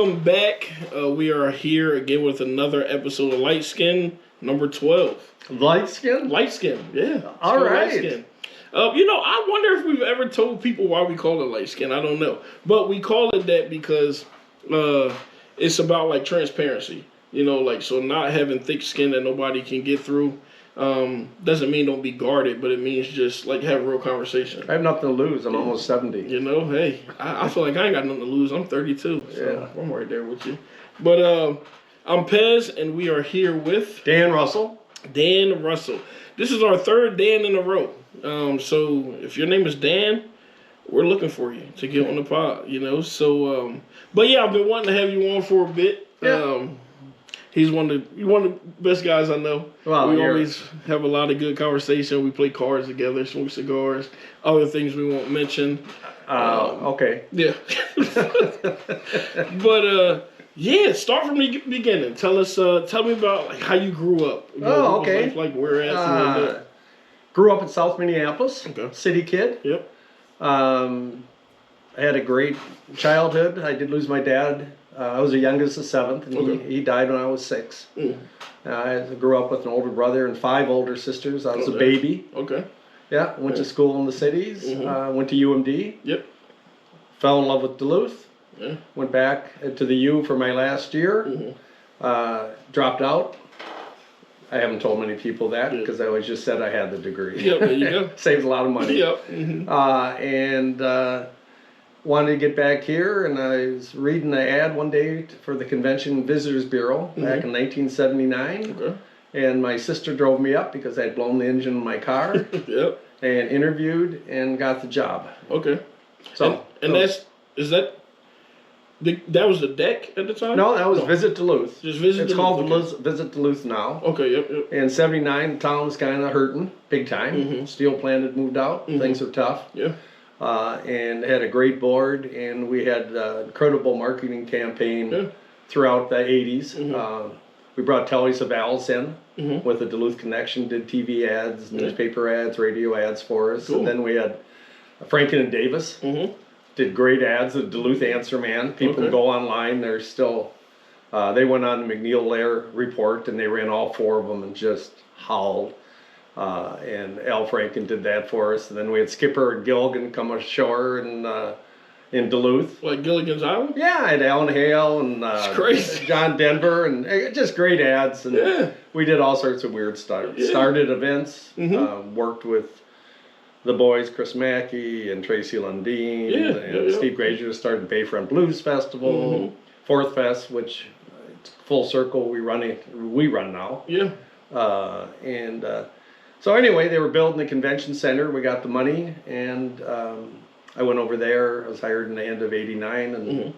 welcome back. We are here again with another episode of Light Skin, number 12. Light skin? Light Skin, yeah. All right. Light Skin. I wonder if we've ever told people why we call it light skin. I don't know. But we call it that because it's about, like, transparency. You know, like, so not having thick skin that nobody can get through. Doesn't mean don't be guarded, but it means just like have a real conversation. I have nothing to lose. I'm almost 70. You know, hey, I feel like I ain't got nothing to lose. I'm 32, so yeah. I'm right there with you. But I'm Pez, and we are here with Dan Russell. Dan Russell. This is our third Dan in a row. So if your name is Dan, we're looking for you to get on the pod. You know, so but yeah, I've been wanting to have you on for a bit. Yeah. He's one of the best guys I know. Well, we always have a lot of good conversation. We play cards together, smoke cigars, other things we won't mention. Okay. Yeah. But yeah, start from the beginning. Tell me about like how you grew up. You know, okay. Like where at? Grew up in South Minneapolis. Okay. City kid. Yep. I had a great childhood. I did lose my dad. I was the youngest of 7, and he died when I was 6. I grew up with an older brother and 5 older sisters. I was a baby. Okay. Yeah, went to school in the cities. Went to UMD. Yep. Fell in love with Duluth. Yeah. Went back to the U for my last year. Dropped out. I haven't told many people that because I always just said I had the degree. Yep, there you go. Saves a lot of money. Yep. And wanted to get back here, and I was reading an ad one day for the Convention Visitors Bureau back in 1979. Okay. And my sister drove me up because I had blown the engine in my car. Yep. And interviewed and got the job. Okay. So that was the DECC at the time? No, that was Visit Duluth. Just Visit It's Duluth. called Visit Duluth now. Okay, yep. In 79, the town was kind of hurting big time. Steel plant had moved out. Things were tough. Yeah. And had a great board, and we had an incredible marketing campaign throughout the 80s. We brought Telly Savalas in with the Duluth Connection, did TV ads, newspaper ads, radio ads for us. Cool. And then we had Franken and Davis, did great ads, the Duluth Answer Man. People go online, they're still, they went on the McNeil-Lair report, and they ran all 4 of them and just howled. And Al Franken did that for us. And then we had Skipper and Gilligan come ashore in Duluth. Like Gilligan's Island? Yeah, I had Alan Hale and John Denver, and just great ads. And we did all sorts of weird stuff. Yeah. Started events, worked with the boys, Chris Mackey and Tracy Lundeen, and Steve Grazier started Bayfront Blues Festival, Fourth Fest, which full circle we run now. Yeah. So anyway, they were building the convention center. We got the money, and I went over there. I was hired in the end of '89, and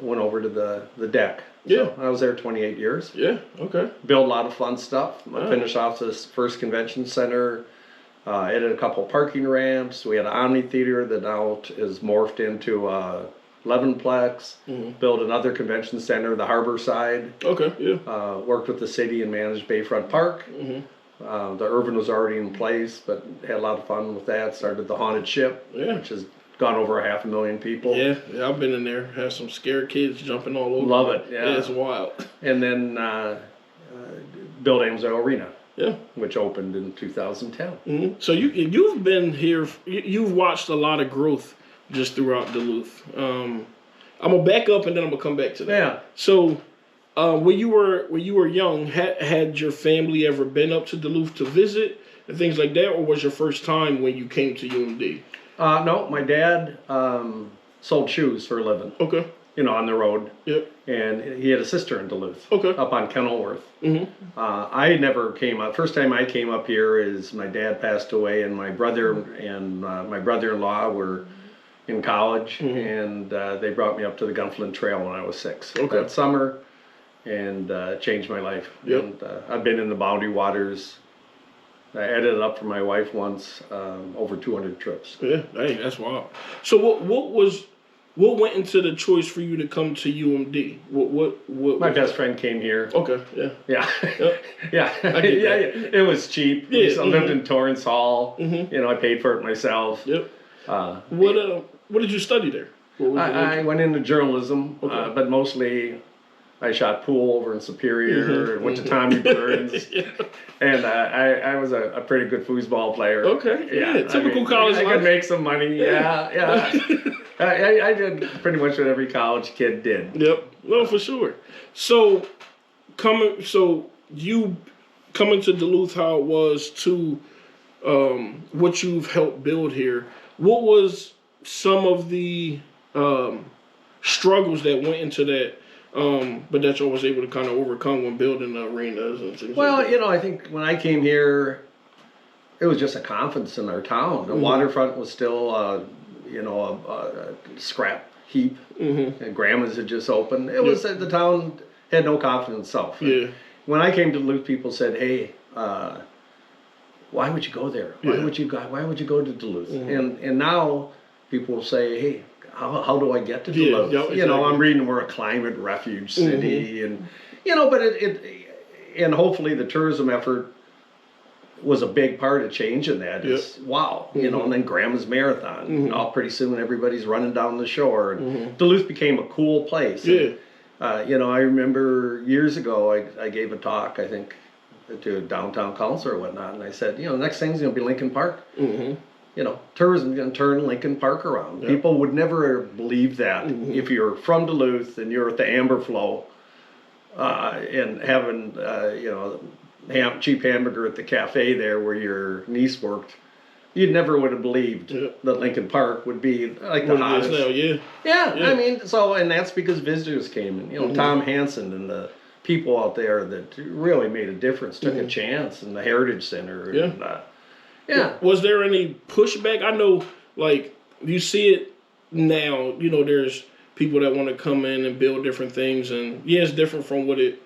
went over to the DECC. Yeah. So I was there 28 years. Yeah, okay. Built a lot of fun stuff. I finished off this first convention center. Added a couple parking ramps. We had an Omni Theater that now is morphed into 11plex. Built another convention center, the harbor side. Okay, yeah. Worked with the city and managed Bayfront Park. The Irvin was already in place, but had a lot of fun with that. Started the Haunted Ship, which has gone over 500,000 people. Yeah, I've been in there. Have some scared kids jumping all over. Love it. Yeah, it's wild. And then built Amsoil Arena. Yeah, which opened in 2010. So you've been here. You've watched a lot of growth just throughout Duluth. I'm gonna back up and then I'm gonna come back to that. Yeah. So. When you were young, had your family ever been up to Duluth to visit and things like that, or was your first time when you came to UMD? No, my dad sold shoes for a living. Okay. You know, on the road. Yep. And he had a sister in Duluth. Okay. Up on Kenilworth. I never came up. First time I came up here is my dad passed away, and my brother and my brother-in-law were in college, and they brought me up to the Gunflint Trail when I was 6. Okay. That summer. And changed my life. Yep. And I've been in the Boundary Waters. I added it up for my wife once, over 200 trips. Yeah, hey, that's wild. So what went into the choice for you to come to UMD? What my best friend came here. Okay, yeah. Yeah. Yep. Yeah. I get that. It was cheap. Yeah. I lived in Torrance Hall. You know, I paid for it myself. Yep. What did you study there? I went into journalism, but mostly I shot pool over in Superior and went to Tommy Burns. And I was a pretty good foosball player. Okay, yeah, typical college life. I could make some money, yeah. I did pretty much what every college kid did. Yep, no, for sure. So you coming to Duluth, how it was to what you've helped build here. What was some of the struggles that went into that, but that y'all was able to kind of overcome when building the arenas and things like that? I think when I came here, it was just a confidence in our town. The waterfront was still, a scrap heap. And Grandma's had just opened. It was the town had no confidence in itself. Yeah. When I came to Duluth, people said, "Hey, why would you go there? Why would you go to Duluth?" And now people will say, "Hey, how do I get to Duluth?" Exactly. I'm reading we're a climate refuge city, and but and hopefully the tourism effort was a big part of changing that. It's wow, and then Grandma's Marathon. Pretty soon everybody's running down the shore, and Duluth became a cool place. Yeah. And, I remember years ago I gave a talk, I think, to a downtown council or whatnot, and I said, the next thing's going to be Lincoln Park. Tourism's going to turn Lincoln Park around. People would never believe that if you're from Duluth and you're at the Amber Flow and having, cheap hamburger at the cafe there where your niece worked. You never would have believed that Lincoln Park would be like the hottest. Now, I mean, and that's because visitors came and, Tom Hansen and the people out there that really made a difference, took a chance in the Heritage Center. And, Was there any pushback? I know, like, you see it now, there's people that want to come in and build different things. And, it's different from what it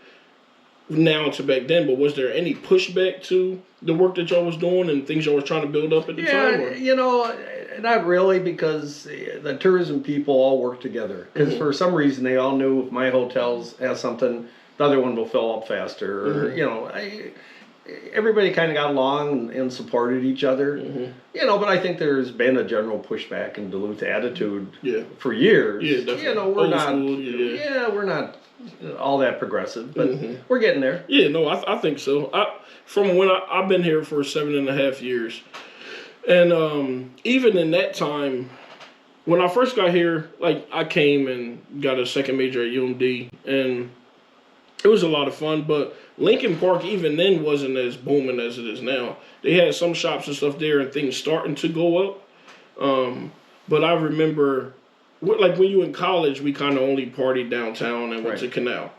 now to back then, but was there any pushback to the work that y'all was doing and things y'all was trying to build up at the time? Or? Not really, because the tourism people all work together. Because for some reason they all knew if my hotels has something, the other one will fill up faster. Or, everybody kind of got along and supported each other. But I think there's been a general pushback in Duluth attitude for years. Yeah, definitely. We're not all that progressive, but we're getting there. Yeah, no, I think so. From when I've been here for 7.5 years, and even in that time, when I first got here, like I came and got a second major at UMD, and it was a lot of fun. But Lincoln Park even then wasn't as booming as it is now. They had some shops and stuff there, and things starting to go up. But I remember, like when you were in college, we kind of only partied downtown and went to Canal.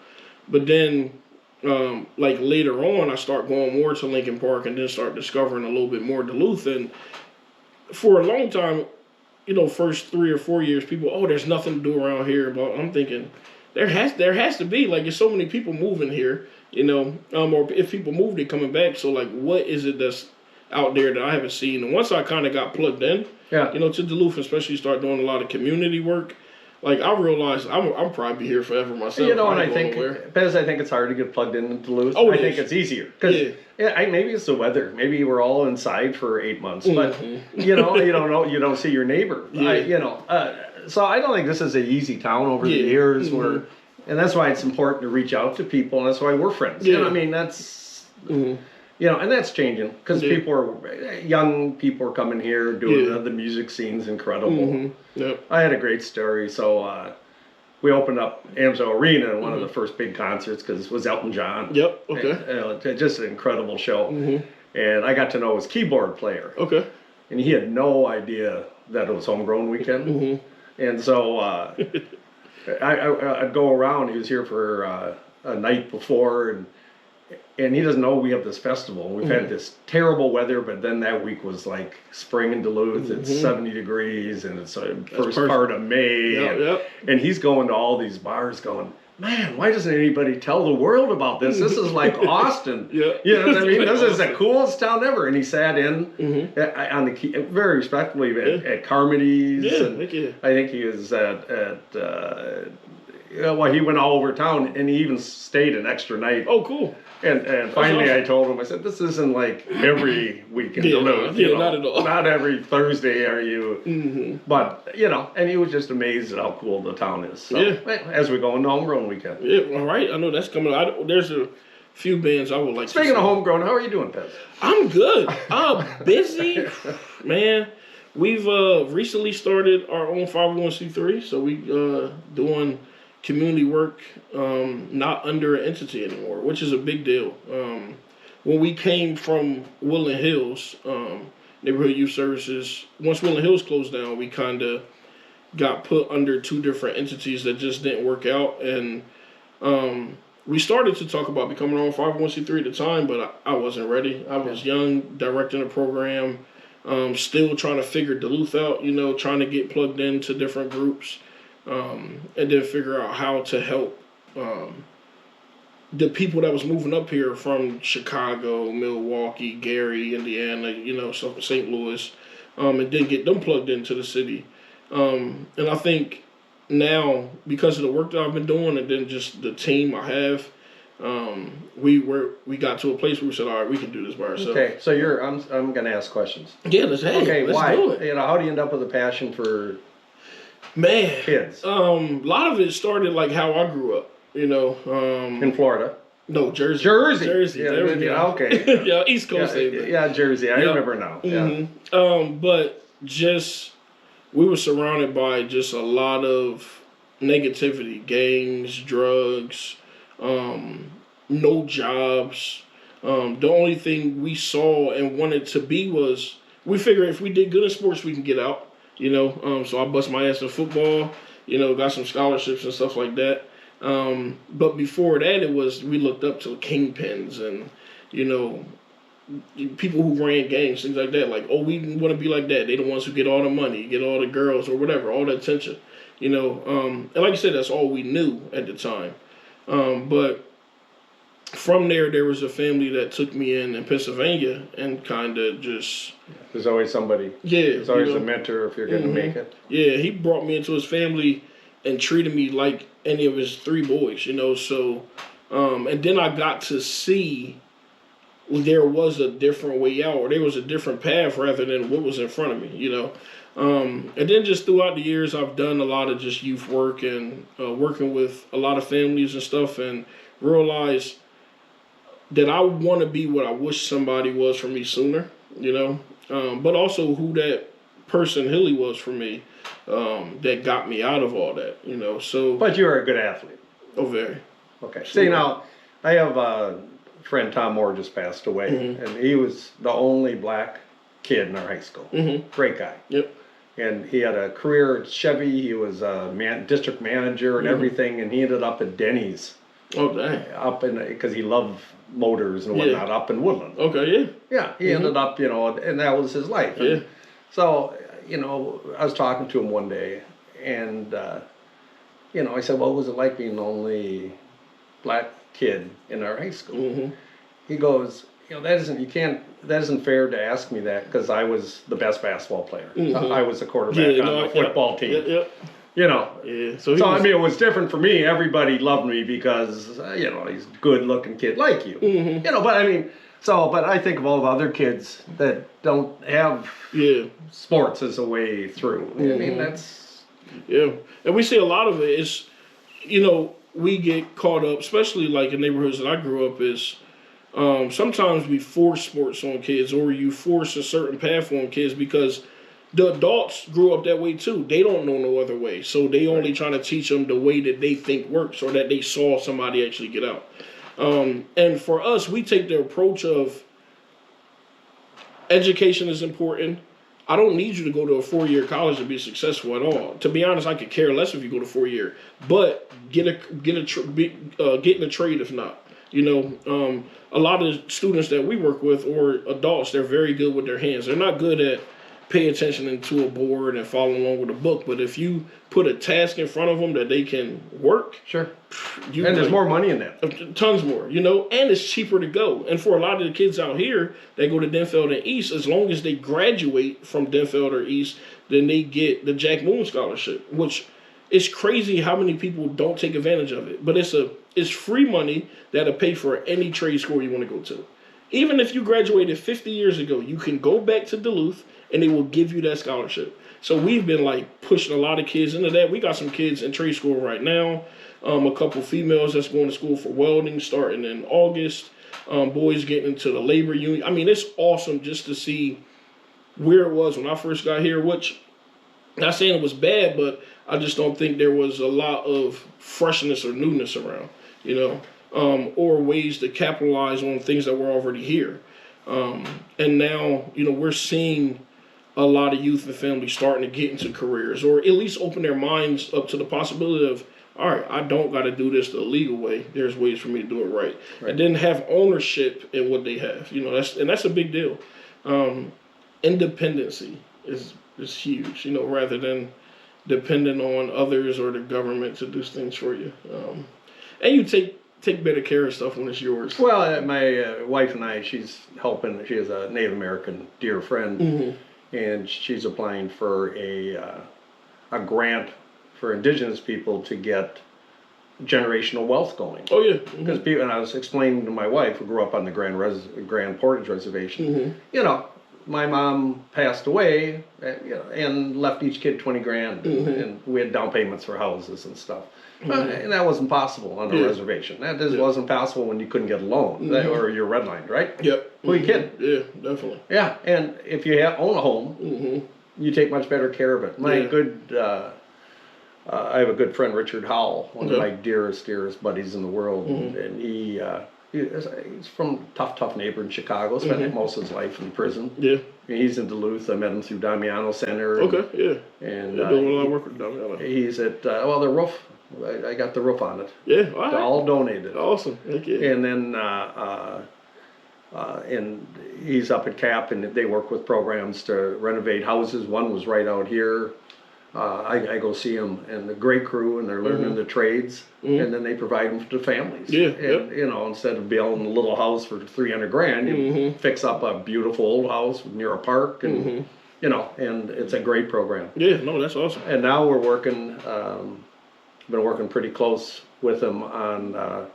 But then, like later on, I start going more to Lincoln Park and then start discovering a little bit more Duluth. And for a long time, first 3 or 4 years, people, there's nothing to do around here. But I'm thinking, there has to be, like, there's so many people moving here, or if people move, they're coming back. So, like, what is it that's out there that I haven't seen? And once I kind of got plugged in, to Duluth, especially start doing a lot of community work, like, I realized I'm probably be here forever myself. And I think, Bez, I think it's hard to get plugged into Duluth. I think it's easier. Because maybe it's the weather. Maybe we're all inside for 8 months. But, you don't know, you don't see your neighbor. So I don't think this is an easy town over the years. And that's why it's important to reach out to people. And that's why we're friends. That's... and that's changing because young people are coming here doing the music scene's incredible. I had a great story. So we opened up Amsoil Arena in one of the first big concerts because it was Elton John. And, just an incredible show. And I got to know his keyboard player. And he had no idea that it was Homegrown Weekend. And so I'd go around. He was here for a night before, and he doesn't know we have this festival. We've had this terrible weather, but then that week was like spring in Duluth. It's 70 degrees, and it's first part of May. And he's going to all these bars going, man, why doesn't anybody tell the world about this? This is like Austin. You know what I mean? This is the coolest town ever. And he sat in on the key, very respectfully at Carmody's. I think he was at well, he went all over town, and he even stayed an extra night. Oh, cool. And finally, I told him, I said, this isn't like every weekend. Not at all. Not every Thursday are you. But, and he was just amazed at how cool the town is. So, as we go into homegrown weekend. Yeah, all right. I know that's coming out. There's a few bands I would like Speaking of homegrown, how are you doing, Pez? I'm good. busy. Man, we've recently started our own 501c3, so we doing community work, not under an entity anymore, which is a big deal. When we came from Woodland Hills, Neighborhood Youth Services, once Woodland Hills closed down, we kind of got put under two different entities that just didn't work out. And we started to talk about becoming our own 501c3 at the time, but I wasn't ready. I was young, directing a program, still trying to figure Duluth out, trying to get plugged into different groups. And then figure out how to help the people that was moving up here from Chicago, Milwaukee, Gary, Indiana, St. Louis, and then get them plugged into the city. And I think now, because of the work that I've been doing and then just the team I have, we got to a place where we said, all right, we can do this by ourselves. Okay, so I'm going to ask questions. Yeah, let's do it. How do you end up with a passion for kids? A lot of it started like how I grew up, in Florida. No, Jersey. Yeah, there we go. Okay. Yeah, East Coast. Jersey. I remember now. But just we were surrounded by just a lot of negativity, gangs, drugs, no jobs. The only thing we saw and wanted to be was we figured if we did good in sports, we can get out. So I bust my ass in football, got some scholarships and stuff like that. But before that, we looked up to kingpins and, people who ran gangs, things like that. Like, oh, we want to be like that. They the ones who get all the money, get all the girls or whatever, all the attention, And like I said, that's all we knew at the time. But from there was a family that took me in Pennsylvania and kind of just... There's always somebody. Yeah. There's always a mentor if you're going to make it. Yeah, he brought me into his family and treated me like any of his three boys, So, and then I got to see there was a different way out, or there was a different path rather than what was in front of me, And then just throughout the years, I've done a lot of just youth work and working with a lot of families and stuff, and realized that I want to be what I wish somebody was for me sooner, but also who that person Hilly was for me, that got me out of all that, So, but you're a good athlete. Oh, very. Okay. See, now I have a friend, Tom Moore, just passed away, and he was the only black kid in our high school. Great guy. Yep. And he had a career at Chevy. He was a district manager and everything, and he ended up at Denny's. Oh, dang. Because he loved motors and whatnot up in Woodland. Okay, yeah. Yeah, he ended up, and that was his life. And so, I was talking to him one day, and, I said, what was it like being the only black kid in our high school? He goes, that isn't fair to ask me that because I was the best basketball player. I was the quarterback on the football team. Yeah. So it was different for me. Everybody loved me because, he's a good-looking kid like you. But I think of all the other kids that don't have sports as a way through. That's... Yeah. And we see a lot of it is, we get caught up, especially like in neighborhoods that I grew up is, sometimes we force sports on kids or you force a certain path on kids because the adults grew up that way too. They don't know no other way. So they only trying to teach them the way that they think works or that they saw somebody actually get out. And for us, we take the approach of education is important. I don't need you to go to a 4-year college to be successful at all. To be honest, I could care less if you go to 4-year, but get in a trade if not. A lot of students that we work with or adults, they're very good with their hands. They're not good at pay attention into a board and follow along with a book. But if you put a task in front of them that they can work, sure. There's more money in that. Tons more, and it's cheaper to go. And for a lot of the kids out here that go to Denfeld and East, as long as they graduate from Denfeld or East, then they get the Jack Moon Scholarship, which it's crazy how many people don't take advantage of it. But it's free money that'll pay for any trade school you want to go to. Even if you graduated 50 years ago, you can go back to Duluth and they will give you that scholarship. So we've been like pushing a lot of kids into that. We got some kids in trade school right now. A couple females that's going to school for welding starting in August. Boys getting into the labor union. I mean, it's awesome just to see where it was when I first got here, which not saying it was bad, but I just don't think there was a lot of freshness or newness around, you know, or ways to capitalize on things that were already here. And now, you know, we're seeing a lot of youth and families starting to get into careers, or at least open their minds up to the possibility of, all right, I don't got to do this the legal way. There's ways for me to do it right. And then have ownership in what they have. You know, that's a big deal. Independency is huge, you know, rather than depending on others or the government to do things for you. And you take better care of stuff when it's yours. Well, my wife and I, she's helping. She has a Native American dear friend, and she's applying for a grant for Indigenous people to get generational wealth going. Oh yeah, because people, and I was explaining to my wife, who grew up on the Grand Portage Reservation, you know, my mom passed away, you know, and left each kid 20 grand, and we had down payments for houses and stuff. And that wasn't possible on the reservation. That just wasn't possible when you couldn't get a loan or you're redlined, right? Yep. Who are you kidding? Yeah, definitely. Yeah, and if you own a home, you take much better care of it. My good. I have a good friend, Richard Howell, one of my dearest buddies in the world, and he's from tough neighbor in Chicago. Spent most of his life in prison. Yeah, he's in Duluth. I met him through Damiano Center. And, and doing a lot of work with Damiano. He's at the roof. I got the roof on it. Yeah, all donated. Awesome. Okay. And then and he's up at CAP, and they work with programs to renovate houses. One was right out here. I go see them, and the great crew, and they're learning the trades, and then they provide them to families. Yeah, and you know, instead of building a little house for 300 grand, you fix up a beautiful old house near a park, and you know, and it's a great program. Yeah, no, that's awesome. And now we're working, been working pretty close with them on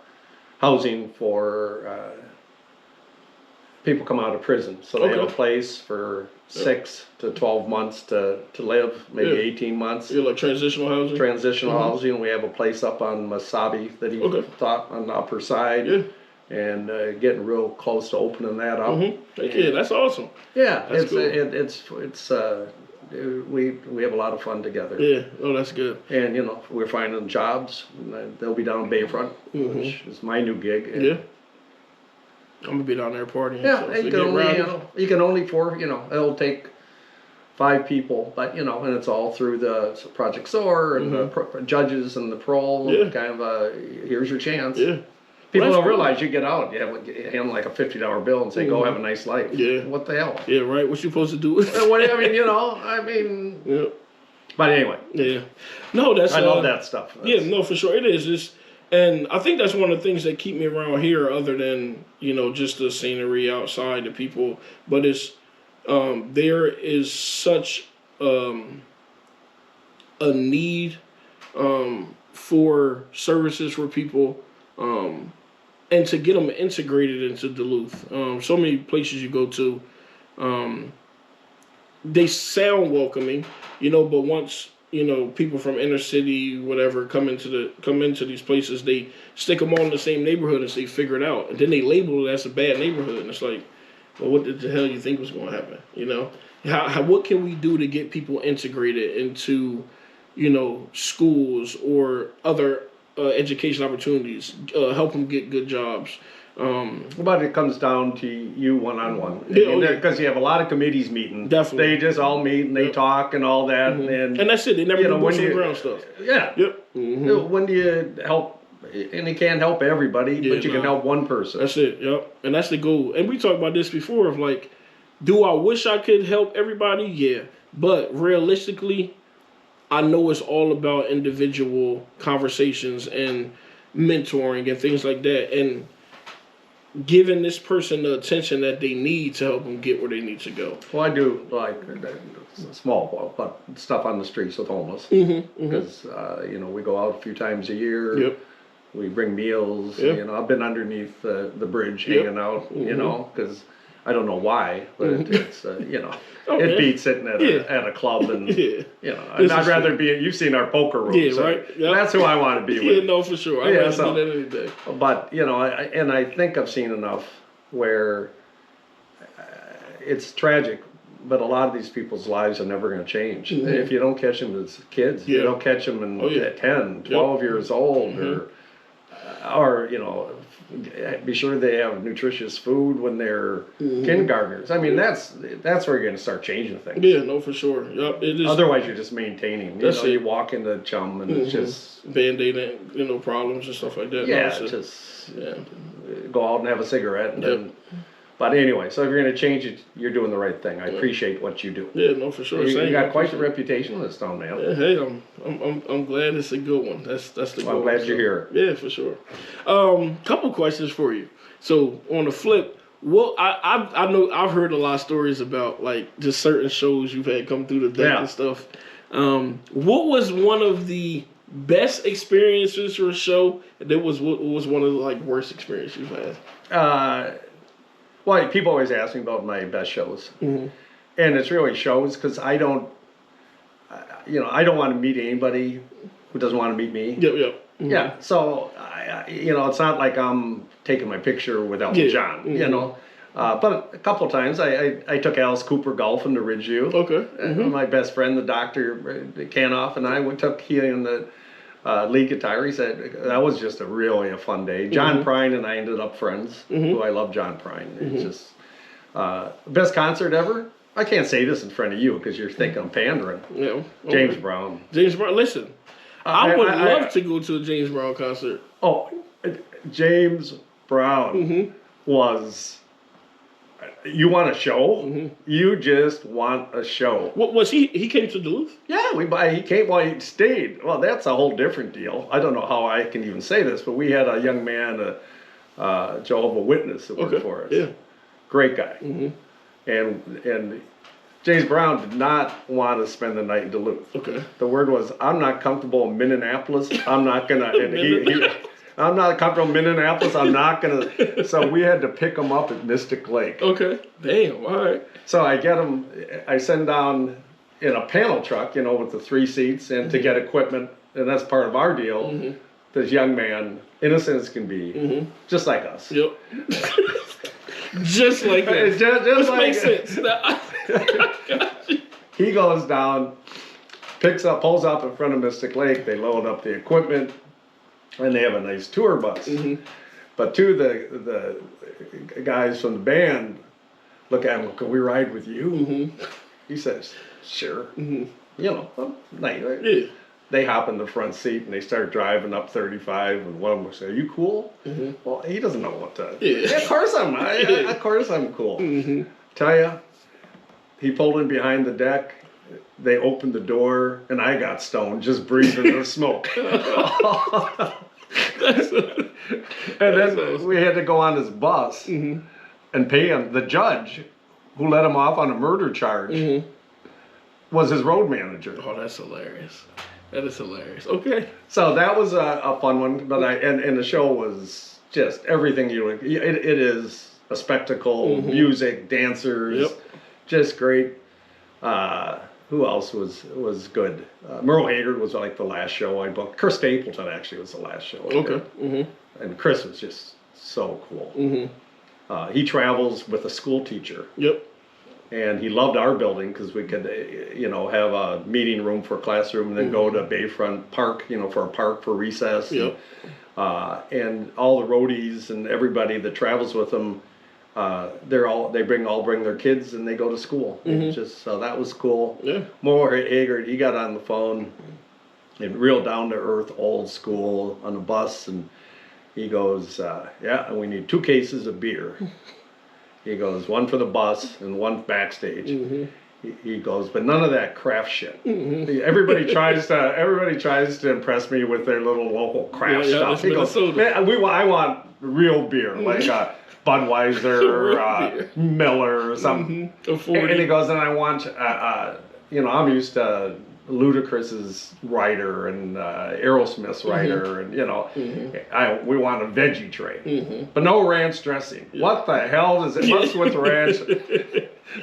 housing for people come out of prison, so they have a place for 6 to 12 months to live, maybe 18 months. Yeah, like transitional housing? Transitional housing. We have a place up on Masabi that he thought on the upper side. Yeah. And getting real close to opening that up. Yeah, that's awesome. Yeah, that's cool. We have a lot of fun together. Yeah, oh, that's good. And, you know, we're finding jobs. They'll be down Bayfront, which is my new gig. And yeah. I'm gonna be down there partying. Yeah, so you can only it'll take 5 people, but you know, and it's all through the Project SOAR and the judges and the parole. And kind of here's your chance. Yeah. People don't realize you get out, you hand like a $50 bill and say, go have a nice life. Yeah. What the hell? Yeah, right. What you supposed to do? Yeah. But anyway. Yeah. No, I love that stuff. No, for sure. It is. And I think that's one of the things that keep me around here, other than, you know, just the scenery outside, the people. But it's there is such a need for services for people, and to get them integrated into Duluth. So many places you go to, they sound welcoming, you know, but once, you know, people from inner city, whatever, come into these places, they stick them all in the same neighborhood and say, figure it out. And then they label it as a bad neighborhood. And it's like, well, what the hell you think was going to happen? You know, what can we do to get people integrated into, you know, schools or other education opportunities, help them get good jobs? But it comes down to you one-on-one. Because you have a lot of committees meeting. Definitely. They just all meet and they talk and all that. And that's it. They never do boots on the ground stuff. Yeah. Yep. When do you help? And you can't help everybody, but you can help one person. That's it. Yep. And that's the goal. And we talked about this before of like, do I wish I could help everybody? Yeah. But realistically, I know it's all about individual conversations and mentoring and things like that. And giving this person the attention that they need to help them get where they need to go. Well, I do like small but stuff on the streets with homeless because you know, we go out a few times a year. Yep. We bring meals. Yep. You know, I've been underneath the bridge hanging out. You know, because I don't know why, but it's you know. It beats sitting at a club and you know. I'd rather be. You've seen our poker room, so right. Yep. That's who I want to be with. Yeah, no, for sure. I'd rather do that any day. But you know, I think I've seen enough where it's tragic. But a lot of these people's lives are never going to change if you don't catch them as kids. You don't catch them at 10, 12 years old, or you know. Be sure they have nutritious food when they're kindergartners. I mean, that's where you're going to start changing things. Yeah, no, for sure. Yep, it is. Otherwise, you're just maintaining. You walk into chum and it's just Band-Aiding, you know, problems and stuff like that. Yeah, go out and have a cigarette. And then, but anyway, so if you're going to change it, you're doing the right thing. I appreciate what you do. Yeah, no, for sure. You got quite the reputation in this town, man. Yeah, hey, I'm glad it's a good one. That's the goal. I'm glad you're here. Yeah, for sure. Couple questions for you. So on the flip, what I know I've heard a lot of stories about like just certain shows you've had come through the deck and stuff. What was one of the best experiences for a show? And what was one of the like worst experiences you've had? Well, people always ask me about my best shows, and it's really shows because I don't want to meet anybody who doesn't want to meet me. Yeah. So you know, it's not like I'm taking my picture with Elton John. You know, but a couple of times I took Alice Cooper golfing to Ridgeview. Okay. My best friend, the doctor Canoff, and I took he and the lead guitar. He said that was just really a fun day. John Prine and I ended up friends. Who I love, John Prine. It's just best concert ever. I can't say this in front of you because you're thinking I'm pandering. Yeah. James Brown. James Brown. Listen, I would love to go to a James Brown concert. Oh, James Brown was. You want a show? You just want a show. What was he? He came to Duluth? Yeah, he came. Well, he stayed. Well, that's a whole different deal. I don't know how I can even say this, but we had a young man, Jehovah Witness, that worked for us. Yeah, great guy. And James Brown did not want to spend the night in Duluth. Okay. The word was, I'm not comfortable in Minneapolis. I'm not gonna. And I'm not comfortable in Minneapolis. I'm not gonna. So we had to pick him up at Mystic Lake. Okay. Damn. All right. So I get him. I send down in a panel truck, you know, with the 3 seats, and to get equipment, and that's part of our deal. This young man, innocent as can be, just like us. Yep. Just like that. Just like makes sense. He goes down, pulls up in front of Mystic Lake. They load up the equipment. And they have a nice tour bus. But two of the guys from the band look at him, can we ride with you? He says, sure. You know, nice, right? Yeah. They hop in the front seat and they start driving up 35. And one of them will say, are you cool? Well, he doesn't know what to. Yeah, of course I'm not. Of course I'm cool. Tell ya, he pulled in behind the deck. They opened the door, and I got stoned just breathing the smoke. And then we had to go on his bus and pay him. The judge, who let him off on a murder charge, was his road manager. Oh, that's hilarious. That is hilarious. Okay. So that was a fun one, but and the show was just everything you would. It is a spectacle, music, dancers, just great. Who else was good? Merle Haggard was like the last show I booked. Chris Stapleton actually was the last show I did. And Chris was just so cool. He travels with a school teacher. And he loved our building because we could, you know, have a meeting room for a classroom and then go to Bayfront Park, you know, for a park for recess. And all the roadies and everybody that travels with them, they bring their kids and they go to school. So that was cool. More Haggard, he got on the phone and real down to earth, old school on the bus, and he goes, and we need 2 cases of beer. He goes, 1 for the bus and 1 backstage. He goes, but none of that craft shit. Everybody tries to impress me with their little local craft stuff. He goes, man, I want real beer, like Budweiser, Miller, or something. And he goes, and I want, I'm used to Ludacris's writer and Aerosmith's writer, and we want a veggie tray, but no ranch dressing. What the hell does it? What's with ranch?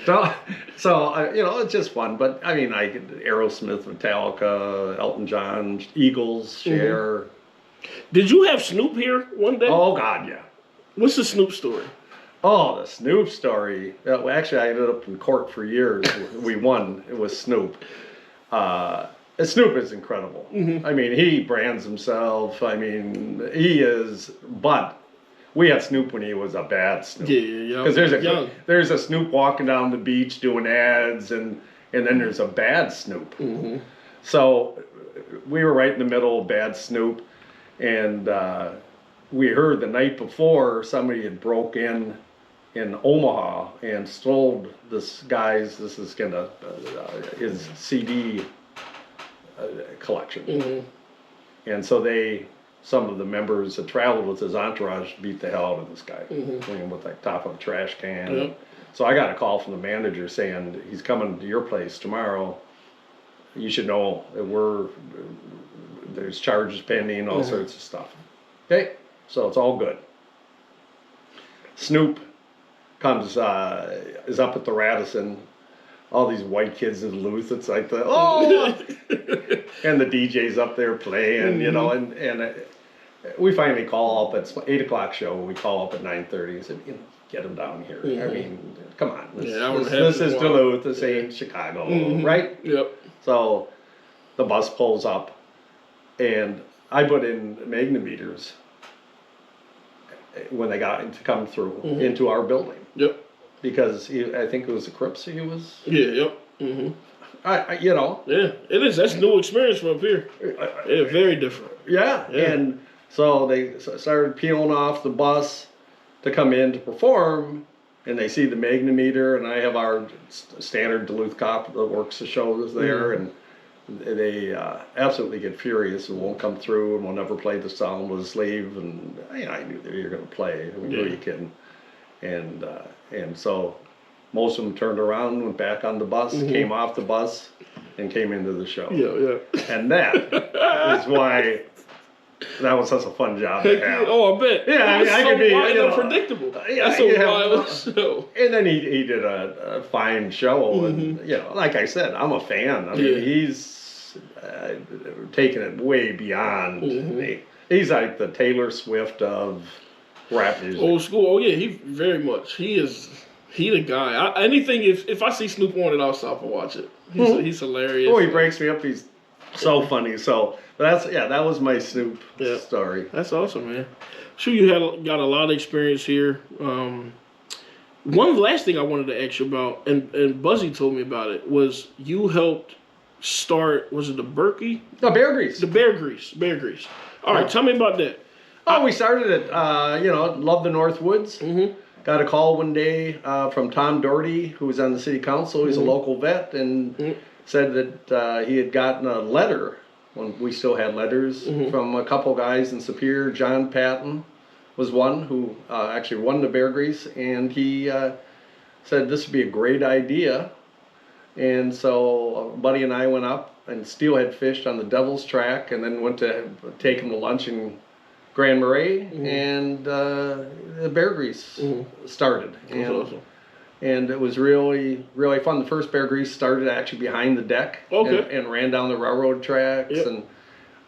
So it's just fun. But I mean, Aerosmith, Metallica, Elton John, Eagles, Cher. Did you have Snoop here one day? Oh God, yeah. What's the Snoop story? Oh, the Snoop story. Actually, I ended up in court for years. We won. It was Snoop. Snoop is incredible. I mean, he brands himself. I mean, he is. But we had Snoop when he was a bad Snoop. Yeah. Because there's a Snoop walking down the beach doing ads, and then there's a bad Snoop. So we were right in the middle of bad Snoop, and we heard the night before somebody had broke in Omaha and stole his CD collection. And so some of the members that traveled with his entourage beat the hell out of this guy, with the top of a trash can. So I got a call from the manager saying, he's coming to your place tomorrow. You should know that there's charges pending, all sorts of stuff. Okay, so it's all good. Snoop is up at the Radisson. All these white kids in Duluth. It's like and the DJ's up there playing, and we finally call up at 8 o'clock show. We call up at 9:30 and said, get him down here. I mean, come on. This is Duluth. This ain't Chicago, right? Yep. So the bus pulls up, and I put in magnetometers when they got to come through into our building. Yep. Because I think it was the Crips he was. Yeah. Yep. Yeah, it is. That's new experience from up here. Yeah, very different. Yeah. And so they started peeling off the bus to come in to perform, and they see the magnetometer, and I have our standard Duluth cop that works the shows there, and they absolutely get furious and won't come through, and will never play the song with a sleeve, and I knew that you were going to play. I mean, who are you kidding? And so most of them turned around, went back on the bus, came off the bus, and came into the show. Yeah. And that is why that was such a fun job to have. Oh, I bet. Yeah, I could be unpredictable. That's a wild show. And then he did a fine show, and like I said, I'm a fan. I mean, he's taken it way beyond me. He's like the Taylor Swift of rap music. Old school. Oh yeah, he very much. He the guy. Anything if I see Snoop on it, I'll stop and watch it. He's hilarious. Oh, he breaks me up. He's so funny. So that was my Snoop story. That's awesome, man. Sure, you got a lot of experience here. One last thing I wanted to ask you about, and Buzzy told me about it, was you helped start. Was it the Berkey? No, Bear Grease. The Bear Grease. All right, tell me about that. Oh, we started it, Love the North Woods. Got a call one day from Tom Doherty, who was on the city council. He's a local vet, and said that he had gotten a letter, when we still had letters, from a couple guys in Superior. John Patton was one who actually won the Bear Grease, and he said this would be a great idea. And so a buddy and I went up, and steelhead fished on the Devil's Track, and then went to take him to lunch in Grand Marais, and the Bear Grease started. And it was really, really fun. The first Bear Grease started actually behind the deck and ran down the railroad tracks.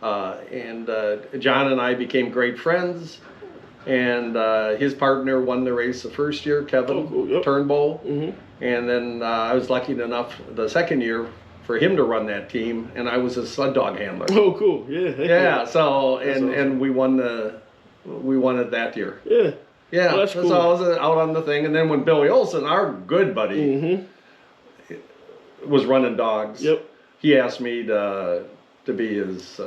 And John and I became great friends. And his partner won the race the first year, Kevin Turnbull. And then I was lucky enough the second year for him to run that team, and I was a sled dog handler. Oh, cool! Yeah. So and we won it that year. Yeah. Well, that's cool. So I was out on the thing, and then when Billy Olson, our good buddy, was running dogs, he asked me to be his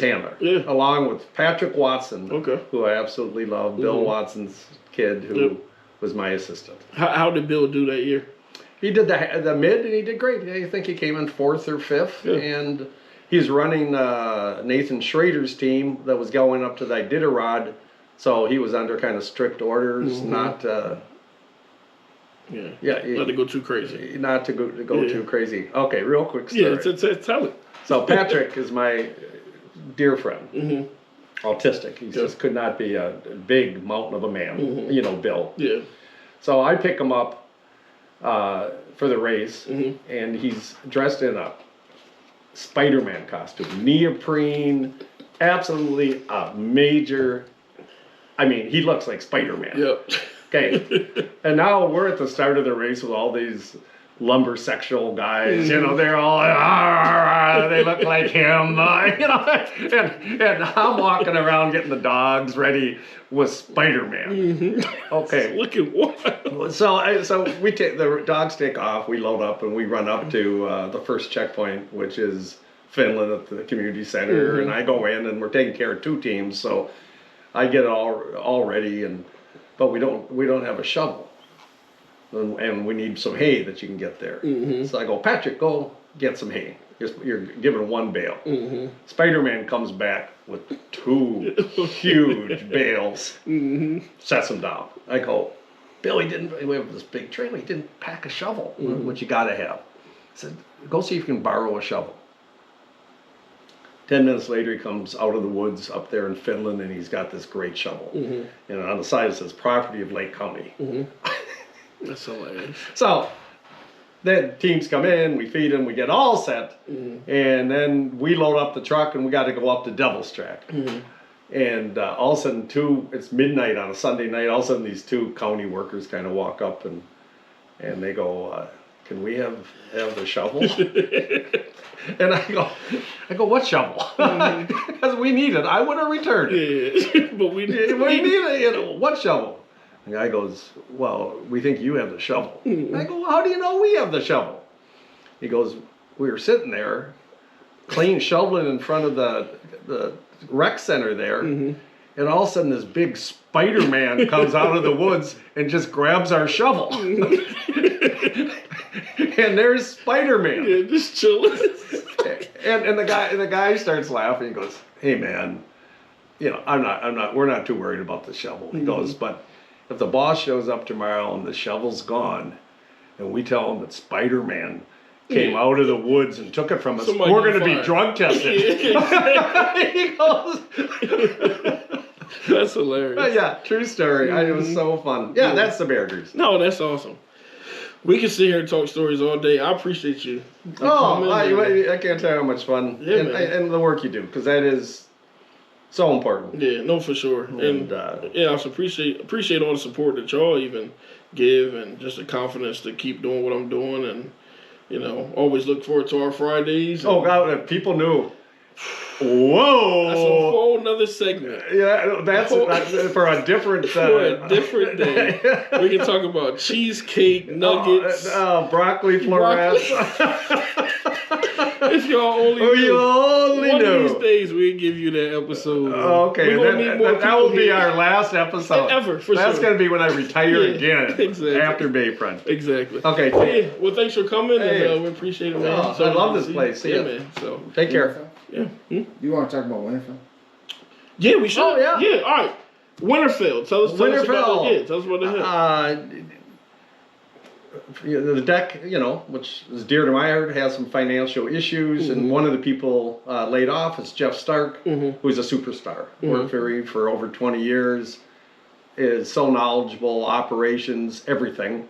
handler, along with Patrick Watson, who I absolutely love. Bill Watson's kid, who was my assistant. How did Bill do that year? He did the mid, and he did great. I think he came in 4th or 5th, and he's running Nathan Schrader's team that was going up to the Iditarod So he was under kind of strict orders, not. Not to go too crazy. Not to go too crazy. Okay, real quick story. Tell it. So Patrick is my dear friend. Autistic. He just could not be a big mountain of a man. You know, Bill. Yeah. So I pick him up for the race, and he's dressed in a Spider-Man costume, neoprene, absolutely a major. I mean, he looks like Spider-Man. Yep. Okay. And now we're at the start of the race with all these lumber sexual guys. You know, they're all, they look like him. You know, and I'm walking around getting the dogs ready with Spider-Man. Okay. Looking wild. So we take the dogs take off. We load up and we run up to the first checkpoint, which is Finland at the community center. And I go in and we're taking care of 2 teams. So I get it all ready but we don't have a shovel, and we need some hay that you can get there. So I go, Patrick, go get some hay. You're given 1 bale. Spider-Man comes back with 2 huge bales, sets them down. I go, Bill, we have this big trailer. He didn't pack a shovel, which you got to have. I said, go see if you can borrow a shovel. 10 minutes later, he comes out of the woods up there in Finland, and he's got this great shovel. And on the side it says, property of Lake County. That's hilarious. So then teams come in, we feed them, we get all set, and then we load up the truck, and we got to go up to Devil's Track. And all of a sudden, it's midnight on a Sunday night, all of a sudden these 2 county workers kind of walk up, and they go, can we have the shovel? And I go, what shovel? Because we need it. I would have returned it. Yeah, but we need it. You know, what shovel? The guy goes, well, we think you have the shovel. I go, well, how do you know we have the shovel? He goes, we were sitting there, shoveling in front of the rec center there, and all of a sudden this big Spider-Man comes out of the woods and just grabs our shovel. And there's Spider-Man. Yeah, just chilling. And the guy starts laughing. He goes, hey man, you know, we're not too worried about the shovel. He goes, but if the boss shows up tomorrow and the shovel's gone, and we tell him that Spider-Man came out of the woods and took it from us, we're going to be drug tested. He goes, that's hilarious. Yeah, true story. It was so fun. Yeah, that's the Bear Grease. No, that's awesome. We can sit here and talk stories all day. I appreciate you. I can't tell you how much fun and the work you do, because that is so important. Yeah, no, for sure. And I also appreciate all the support that y'all even give, and just the confidence to keep doing what I'm doing, and you know, always look forward to our Fridays. Oh God, if people knew. Whoa! That's a whole nother segment. Yeah, that's for a different for a different day. We can talk about cheesecake, nuggets, broccoli florets. If y'all only knew. One of these days we'll give you that episode. Okay, that will be our last episode ever. That's going to be when I retire again. Exactly. After Bayfront. Exactly. Okay. Well, thanks for coming, and we appreciate it, man. I love this place. Yeah, man. So take care. Yeah. You want to talk about Winterfell? Yeah, we should. Oh, yeah. Yeah, all right. Winterfell. Tell us about tell us about the hill. The DECC, you know, which is dear to my heart, has some financial issues, and one of the people laid off is Jeff Stark, who's a superstar. Worked for over 20 years, is so knowledgeable, operations, everything.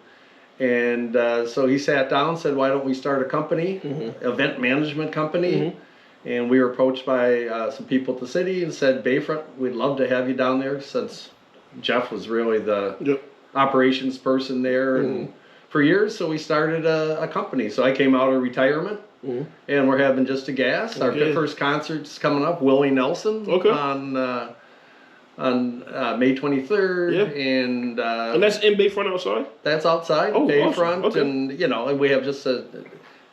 And so he sat down and said, why don't we start a company, event management company? And we were approached by some people at the city and said, Bayfront, we'd love to have you down there, since Jeff was really the operations person there and for years. So we started a company. So I came out of retirement, and we're having just a gas. Our first concert's coming up, Willie Nelson, on May 23rd. And that's in Bayfront outside? That's outside, Bayfront. Awesome. And, you know, and we have just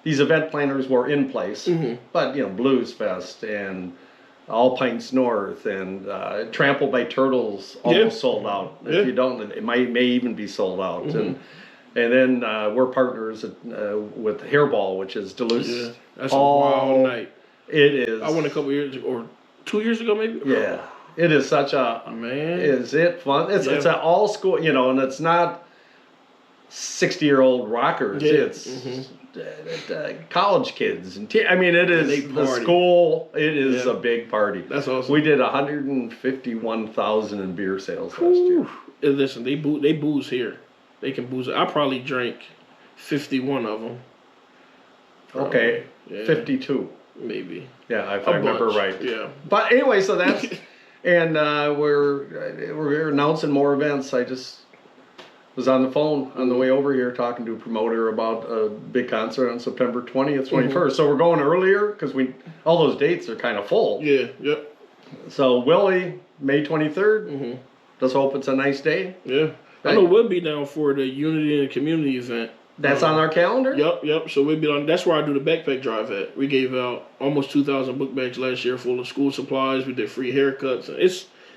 these event planners were in place, but, you know, Blues Fest and All Pints North and Trampled by Turtles almost sold out. If you don't, it may even be sold out. And then we're partners with Hairball, which is Duluth. Yeah, that's a wild night. It is. I went a couple years ago, or 2 years ago maybe? Yeah. It is such a Man. Is it fun? It's an all school, you know, and it's not 60-year-old rockers. Yeah. It's college kids and I mean, it is they the party. school. It is a big party. That's awesome. We did 151,000 in beer sales last year. And listen, they booze here. They can booze. I probably drank 51 of them. Okay, Yeah. 52. Maybe. Yeah, if I remember bunch. right. Yeah. But anyway, so that's and we're announcing more events. I just was on the phone on the way over here talking to a promoter about a big concert on September 20th, 21st. So we're going earlier because all those dates are kind of full. Yeah. Yep. So Willie, May 23rd. Let's hope it's a nice day. Yeah. I know we'll be down for the Unity and Community event. That's on our calendar? Yep. So we'll be on. That's where I do the backpack drive at. We gave out almost 2,000 book bags last year full of school supplies. We did free haircuts.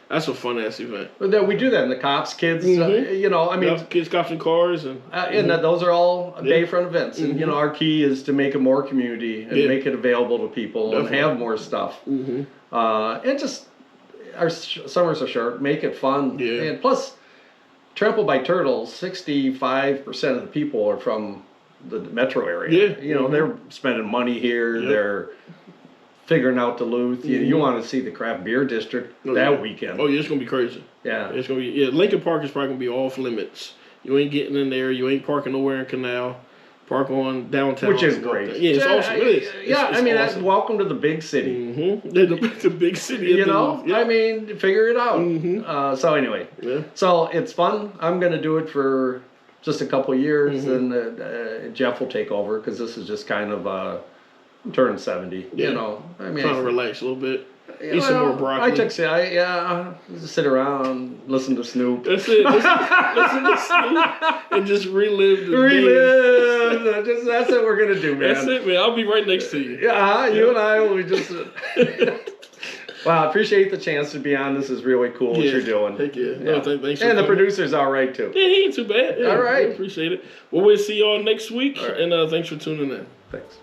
That's a fun ass event. But then we do that in the cops, kids. You know, I mean, kids, cops, and cars, and those are all Bayfront events. And you know, our key is to make it more community and make it available to people and have more stuff. And just our summers are short. Make it fun. Yeah. And plus, Trampled by Turtles, 65% of the people are from the metro area. Yeah. You know, they're spending money here. Yep. They're figuring out Duluth. You want to see the craft beer district that weekend. Oh yeah, it's gonna be crazy. Yeah. It's gonna be Lincoln Park is probably gonna be off limits. You ain't getting in there. You ain't parking nowhere in Canal. Park on downtown, Which is great. Yeah, it's awesome. It is. It's I mean, awesome. welcome to the big city. The big city. You know, I mean, figure it out. So anyway, so it's fun. I'm going to do it for just a couple of years, and Jeff will take over because this is just kind of I'm turning 70. Yeah. You know, I mean, trying to relax a little bit. You Eat some know, more broccoli. just sit around, listen to Snoop. That's it. Listen to Snoop and just relive the days. That's what we're gonna do, man. That's it, man. I'll be right next to you. Yeah, you and I will just. Well, I appreciate the chance to be on. This is really cool what you're doing. Heck yeah. No, thanks for and the coming. producer's all right too. Yeah, he ain't too bad. Yeah, all right. I appreciate it. Well, we'll see y'all next week, All right. and thanks for tuning in. Thanks.